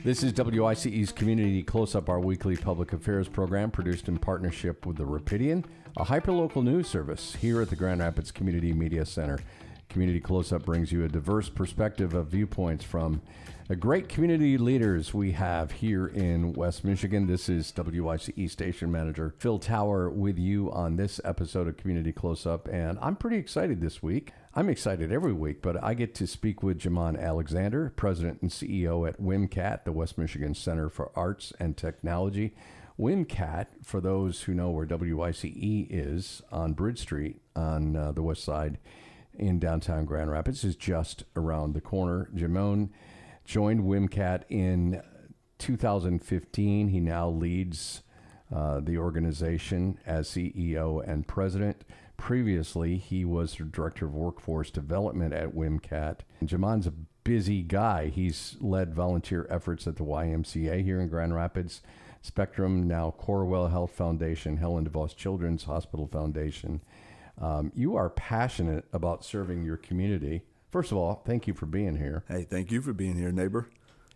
This is WICE's Community Close-Up, our weekly public affairs program produced in partnership with the Rapidian, a hyperlocal news service here at the Grand Rapids Community Media Center. Community Close-Up brings you a diverse perspective of viewpoints from the great community leaders we have here in West Michigan. This is WICE Station Manager Phil Tower with you on this episode of Community Close-Up, and I'm pretty excited this week. I'm excited every week, but I get to speak with Jamon Alexander, President and CEO at WMCAT, the West Michigan Center for Arts and Technology. WMCAT, for those who know where WICE is, on Bridge Street on the west side in downtown Grand Rapids, is just around the corner. Jamon joined WMCAT in 2015. He now leads the organization as CEO and president. Previously, he was the Director of Workforce Development at WMCAT. Jamon's a busy guy. He's led volunteer efforts at the YMCA here in Grand Rapids, Spectrum, now Corewell Health Foundation, Helen DeVos Children's Hospital Foundation. You are passionate about serving your community. First of all, thank you for being here. Hey, thank you for being here, neighbor.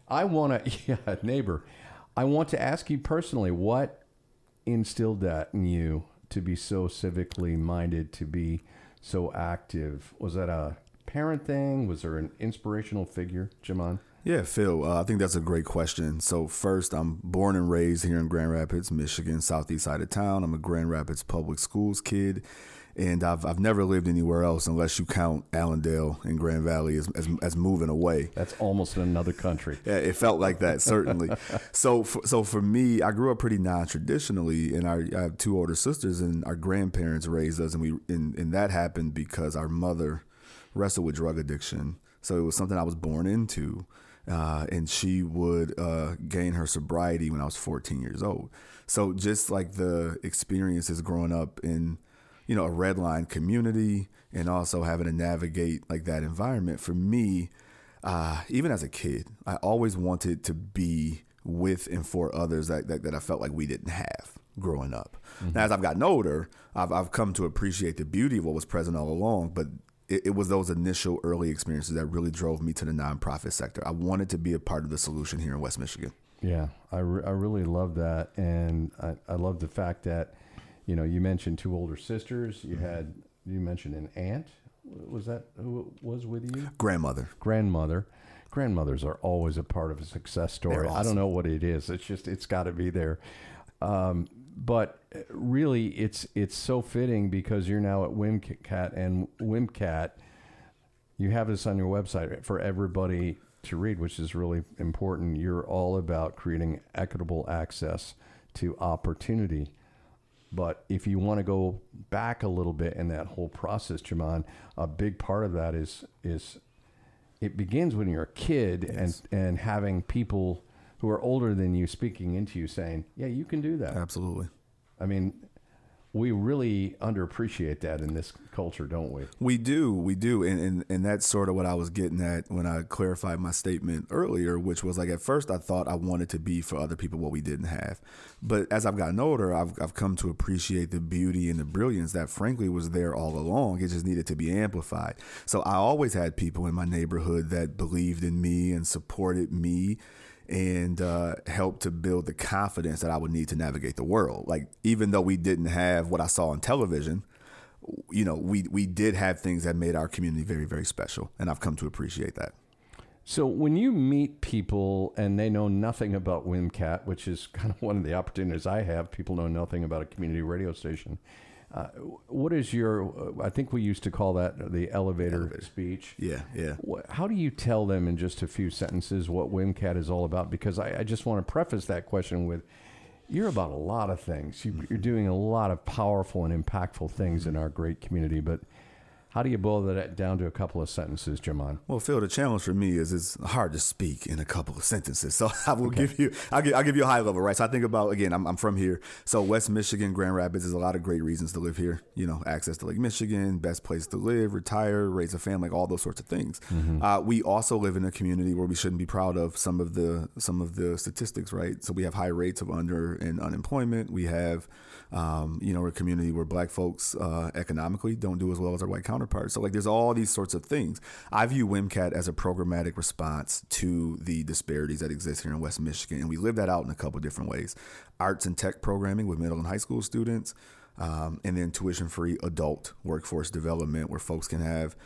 Neighbor. I want to ask you personally, what instilled that in you to be so civically minded, to be so active? Was that a parent thing? Was there an inspirational figure, Jamon? Yeah, Phil, I think that's a great question. So first, I'm born and raised here in Grand Rapids, Michigan, southeast side of town. I'm a Grand Rapids public schools kid, and I've never lived anywhere else unless you count Allendale and Grand Valley as moving away. That's almost in another country. Yeah, it felt like that, certainly. So for me, I grew up pretty non-traditionally, and I have two older sisters, and our grandparents raised us, and that happened because our mother wrestled with drug addiction. So it was something I was born into. And she would gain her sobriety when I was 14 years old. So just like the experiences growing up in, a redline community and also having to navigate like that environment, for me, even as a kid, I always wanted to be with and for others that I felt like we didn't have growing up. Mm-hmm. Now, as I've gotten older, I've come to appreciate the beauty of what was present all along, but it was those initial early experiences that really drove me to the nonprofit sector. I wanted to be a part of the solution here in West Michigan. Yeah, I really love that. And I love the fact that, you mentioned two older sisters. You mentioned an aunt. Was that who was with you? Grandmother. Grandmothers are always a part of a success story. Awesome. I don't know what it is. It's got to be there. But really, it's so fitting because you're now at WMCAT, and WMCAT, you have this on your website for everybody to read, which is really important. You're all about creating equitable access to opportunity. But if you want to go back a little bit in that whole process, Jamon, a big part of that is it begins when you're a kid. Yes. and having people who are older than you speaking into you saying, yeah, you can do that. Absolutely. I mean, we really underappreciate that in this culture, don't we? We do. And that's sort of what I was getting at when I clarified my statement earlier, which was like, at first I thought I wanted to be for other people what we didn't have. But as I've gotten older, I've come to appreciate the beauty and the brilliance that frankly was there all along. It just needed to be amplified. So I always had people in my neighborhood that believed in me and supported me and helped to build the confidence that I would need to navigate the world. Like, even though we didn't have what I saw on television, we did have things that made our community very, very special. And I've come to appreciate that. So when you meet people and they know nothing about WMCAT, which is kind of one of the opportunities I have, people know nothing about a community radio station. What is I think we used to call that the elevator speech. Yeah. How do you tell them in just a few sentences what WMCAT is all about? Because I just want to preface that question with, you're about a lot of things. You're doing a lot of powerful and impactful things in our great community, but how do you boil that down to a couple of sentences, Jamon? Well, Phil, the challenge for me is it's hard to speak in a couple of sentences. So I'll give you a high level, right? So I think about, again, I'm from here. So West Michigan, Grand Rapids, there's a lot of great reasons to live here. Access to Lake Michigan, best place to live, retire, raise a family, all those sorts of things. Mm-hmm. We also live in a community where we shouldn't be proud of some of the statistics, right? So we have high rates of unemployment. We have, we're a community where Black folks economically don't do as well as our white counterparts. counterparts. So like there's all these sorts of things. I view WMCAT as a programmatic response to the disparities that exist here in West Michigan. And we live that out in a couple different ways. Arts and tech programming with middle and high school students. And then tuition-free adult workforce development where folks can have,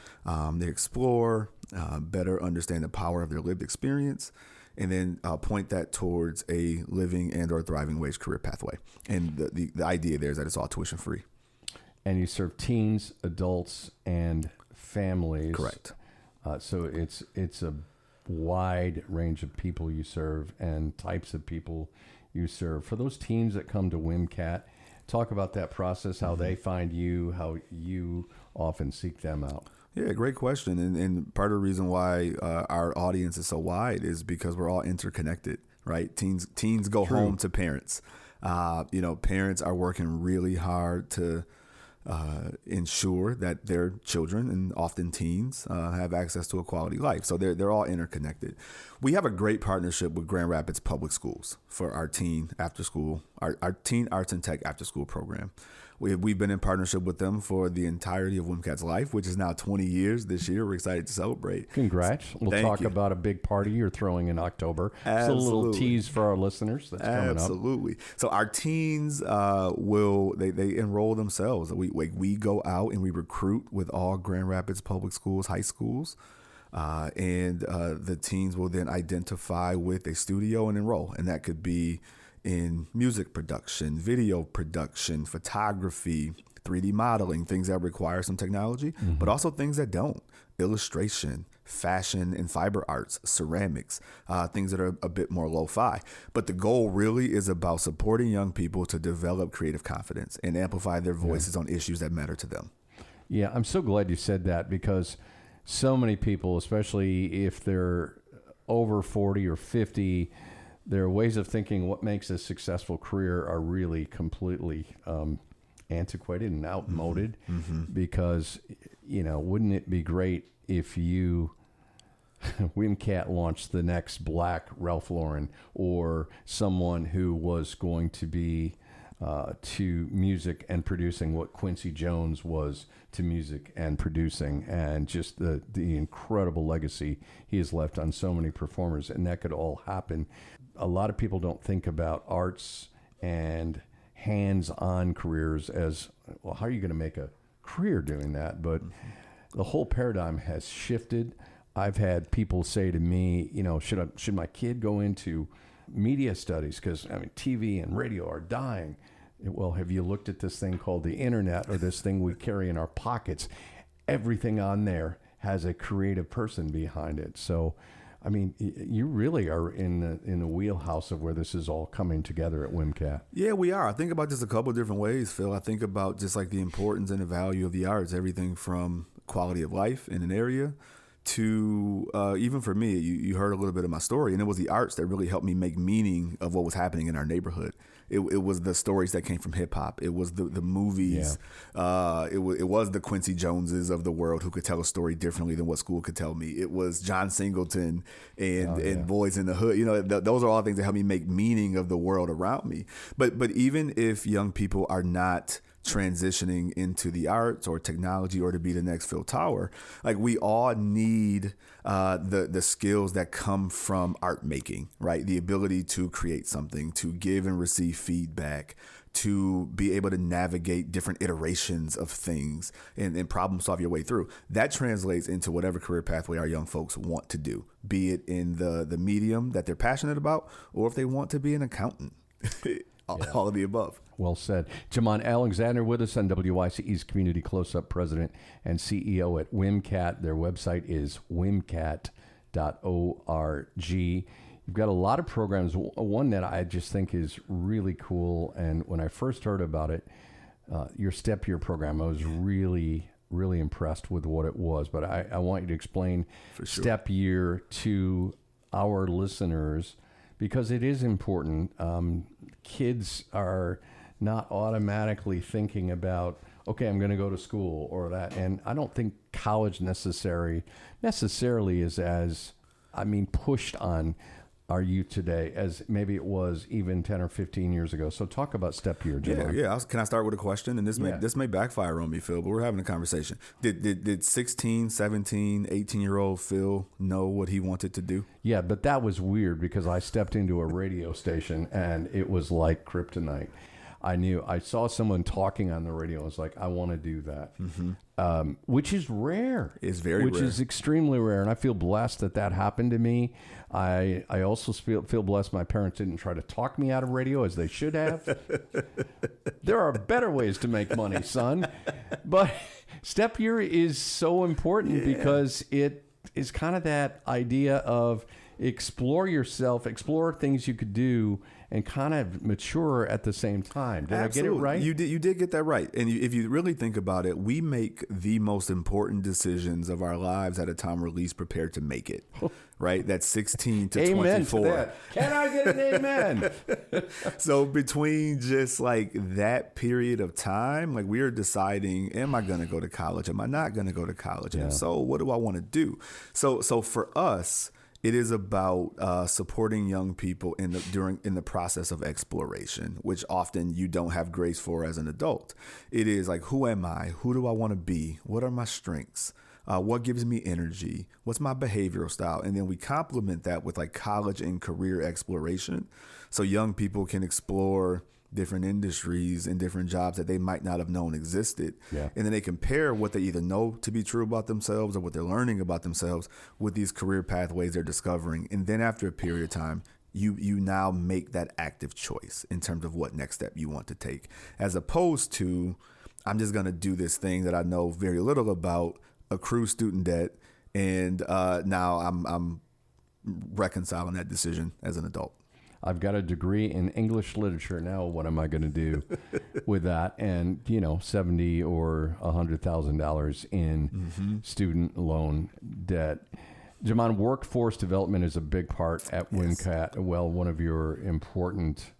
they explore, better understand the power of their lived experience, and then point that towards a living and or thriving wage career pathway. And the idea there is that it's all tuition-free. And you serve teens, adults, and families. Correct. So it's a wide range of people you serve and types of people you serve. For those teens that come to WMCAT, talk about that process, how they find you, how you often seek them out. Yeah, great question. And part of the reason why our audience is so wide is because we're all interconnected, right? Teens go True. home to parents. Parents are working really hard to ensure that their children and often teens have access to a quality life. So they're all interconnected. We have a great partnership with Grand Rapids Public Schools for our teen after school, our teen arts and tech after school program. We've been in partnership with them for the entirety of WMCAT's life, which is now 20 years this year. We're excited to celebrate. Congrats. We'll Thank talk you. about a big party you're throwing in October. Absolutely. It's a little tease for our listeners that's coming up. Absolutely. So our teens they enroll themselves. We go out and we recruit with all Grand Rapids Public Schools, high schools. And the teens will then identify with a studio and enroll. And that could be in music production, video production, photography, 3D modeling, things that require some technology, but also things that don't. Illustration, fashion and fiber arts, ceramics, things that are a bit more lo-fi. But the goal really is about supporting young people to develop creative confidence and amplify their voices on issues that matter to them. Yeah, I'm so glad you said that because so many people, especially if they're over 40 or 50, their ways of thinking what makes a successful career are really completely antiquated and outmoded because, wouldn't it be great if WMCAT launched the next black Ralph Lauren or someone who was going to be to music and producing what Quincy Jones was to music and producing, and just the incredible legacy he has left on so many performers, and that could all happen. A lot of people don't think about arts and hands-on careers as, well, how are you going to make a career doing that? But the whole paradigm has shifted. I've had people say to me, should my kid go into media studies? Because, TV and radio are dying. Well, have you looked at this thing called the internet, or this thing we carry in our pockets? Everything on there has a creative person behind it. So, you really are in the wheelhouse of where this is all coming together at WMCAT. Yeah, we are. I think about this a couple of different ways, Phil. I think about just like the importance and the value of the arts, everything from quality of life in an area to even for me, you heard a little bit of my story, and it was the arts that really helped me make meaning of what was happening in our neighborhood. It was the stories that came from hip hop. It was the movies. Yeah. It was the Quincy Joneses of the world who could tell a story differently than what school could tell me. It was John Singleton and Boys in the Hood. Those are all things that help me make meaning of the world around me. But even if young people are not transitioning into the arts or technology or to be the next Phil Tower, like we all need the skills that come from art making, right? The ability to create something, to give and receive feedback, to be able to navigate different iterations of things and problem solve your way through. That translates into whatever career pathway our young folks want to do, be it in the medium that they're passionate about, or if they want to be an accountant. All of the above. Well said. Jamon Alexander with us on WYCE's Community Close-Up, President and CEO at WMCAT. Their website is wmcat.org. You've got a lot of programs. One that I just think is really cool, and when I first heard about it, your Step Year program, I was really impressed with what it was. But I want you to explain Step Year to our listeners, because it is important. Kids are not automatically thinking about, okay, I'm going to go to school or that. And I don't think college necessarily is as, pushed on our youth today as maybe it was even 10 or 15 years ago. So talk about step year, Jamon. Yeah. Can I start with a question? And this may backfire on me, Phil, but we're having a conversation. Did 16, 17, 18-year-old Phil know what he wanted to do? Yeah, but that was weird because I stepped into a radio station and it was like kryptonite. I saw someone talking on the radio. I was like, I want to do that, which is rare. It's very rare. Which is extremely rare. And I feel blessed that happened to me. I also feel blessed my parents didn't try to talk me out of radio as they should have. There are better ways to make money, son. But step year is so important because it is kind of that idea of explore yourself, explore things you could do, and kind of mature at the same time. Did Absolutely. I get it right? You did get that right. And if you really think about it, we make the most important decisions of our lives at a time we're least prepared to make it. Right? That's 16 to amen 24. To that. Can I get an amen? So between just like that period of time, like we are deciding, am I going to go to college? Am I not going to go to college? And so what do I want to do? So for us, it is about supporting young people in the process of exploration, which often you don't have grace for as an adult. It is like, who am I? Who do I want to be? What are my strengths? What gives me energy? What's my behavioral style? And then we complement that with like college and career exploration, so young people can explore different industries and different jobs that they might not have known existed. Yeah. And then they compare what they either know to be true about themselves or what they're learning about themselves with these career pathways they're discovering. And then after a period of time, you now make that active choice in terms of what next step you want to take, as opposed to, I'm just going to do this thing that I know very little about, accrue student debt, and now I'm reconciling that decision as an adult. I've got a degree in English literature. Now, what am I going to do with that? And, $70,000 or $100,000 in student loan debt. Jamon, workforce development is a big part at WMCAT. Well, one of your important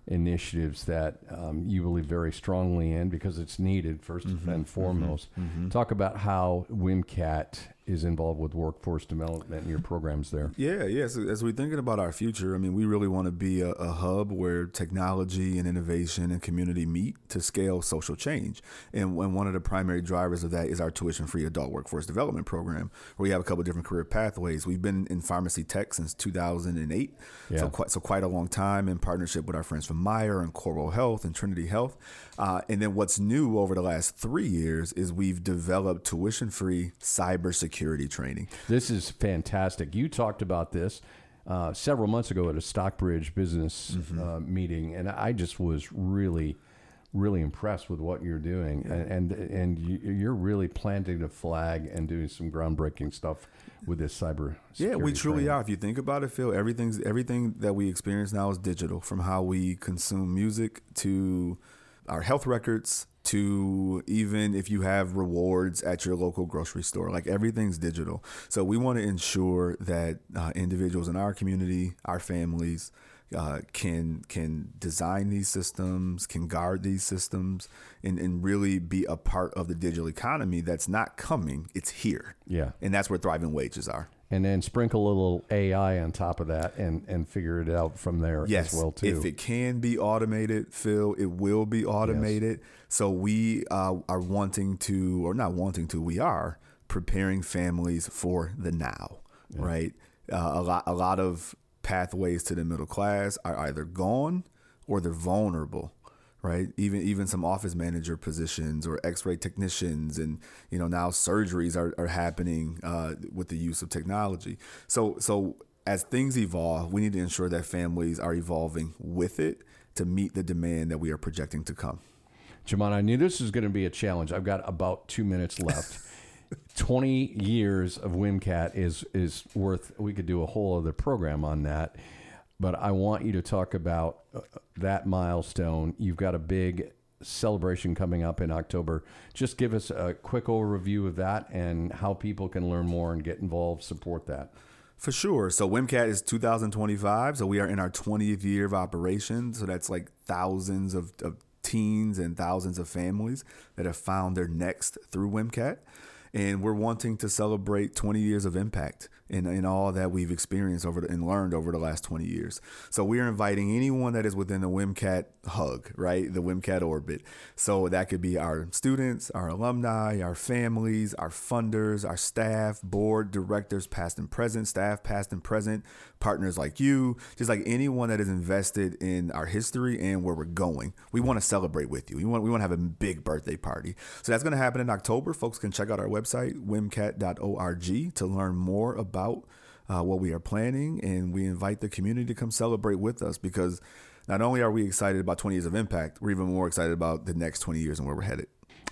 initiatives that you believe very strongly in because it's needed first and foremost. Talk about how WMCAT is involved with workforce development and your programs there. Yeah. So as we're thinking about our future, I mean, we really want to be a hub where technology and innovation and community meet to scale social change. And one of the primary drivers of that is our tuition-free adult workforce development program, where we have a couple of different career pathways. We've been in pharmacy tech since 2008, so quite a long time, in partnership with our friends from Meyer and Corwell Health and Trinity Health. And then what's new over the last 3 years is we've developed tuition-free cybersecurity training. This is fantastic. You talked about this several months ago at a Stockbridge business meeting, and I just was really impressed with what you're doing, and you're really planting a flag and doing some groundbreaking stuff with this cyber. Yeah, we truly are. If you think about it, Phil, everything that we experience now is digital, from how we consume music to our health records to even if you have rewards at your local grocery store, like everything's digital. So we want to ensure that individuals in our community, our families, can design these systems, can guard these systems, and really be a part of the digital economy that's not coming, it's here. Yeah. And that's where thriving wages are. And then sprinkle a little AI on top of that and figure it out from there as well, too. If it can be automated, Phil, it will be automated. Yes. So we are we are preparing families for the now, right? A lot of pathways to the middle class are either gone or they're vulnerable. Right. Even some office manager positions or X-ray technicians, and now surgeries are happening with the use of technology. So as things evolve, we need to ensure that families are evolving with it to meet the demand that we are projecting to come. Jamon, I knew this was going to be a challenge. I've got about 2 minutes left. 20 years of WMCAT is worth. We could do a whole other program on that. But I want you to talk about that milestone. You've got a big celebration coming up in October. Just give us a quick overview of that and how people can learn more and get involved, support that. For sure. So WMCAT is 2025. So we are in our 20th year of operation. So that's like thousands of teens and thousands of families that have found their next through WMCAT. And we're wanting to celebrate 20 years of impact in all that we've experienced and learned over the last 20 years. So we are inviting anyone that is within the WMCAT hug, right? The WMCAT orbit. So that could be our students, our alumni, our families, our funders, our staff, board, directors, past and present, staff, past and present, partners like you, just like anyone that is invested in our history and where we're going. We want to celebrate with you. We want to have a big birthday party. So that's going to happen in October. Folks can check out our website, wmcat.org, to learn more about what we are planning, and we invite the community to come celebrate with us, because not only are we excited about 20 years of impact, we're even more excited about the next 20 years and where we're headed.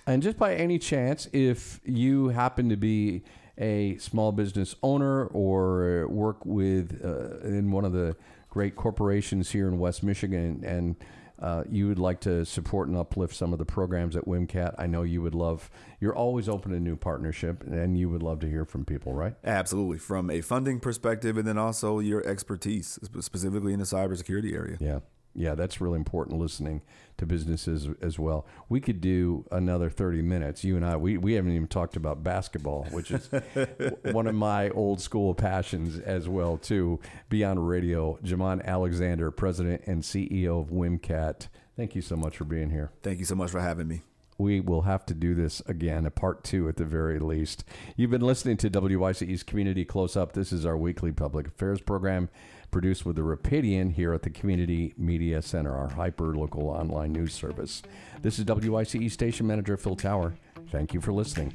And just by any chance, if you happen to be a small business owner or work with in one of the great corporations here in West Michigan, and you would like to support and uplift some of the programs at WMCAT, I know you would love, you're always open to new partnership, and you would love to hear from people, right? Absolutely. From a funding perspective, and then also your expertise, specifically in the cybersecurity area. Yeah, that's really important, listening to businesses as well. We could do another 30 minutes. You and I, we haven't even talked about basketball, which is one of my old school passions as well, too. Beyond Radio, Jamon Alexander, President and CEO of WMCAT. Thank you so much for being here. Thank you so much for having me. We will have to do this again, a part 2 at the very least. You've been listening to WYCE's Community Close-Up. This is our weekly public affairs program, produced with the Rapidian here at the Community Media Center, our hyper-local online news service. This is WYCE Station Manager Phil Tower. Thank you for listening.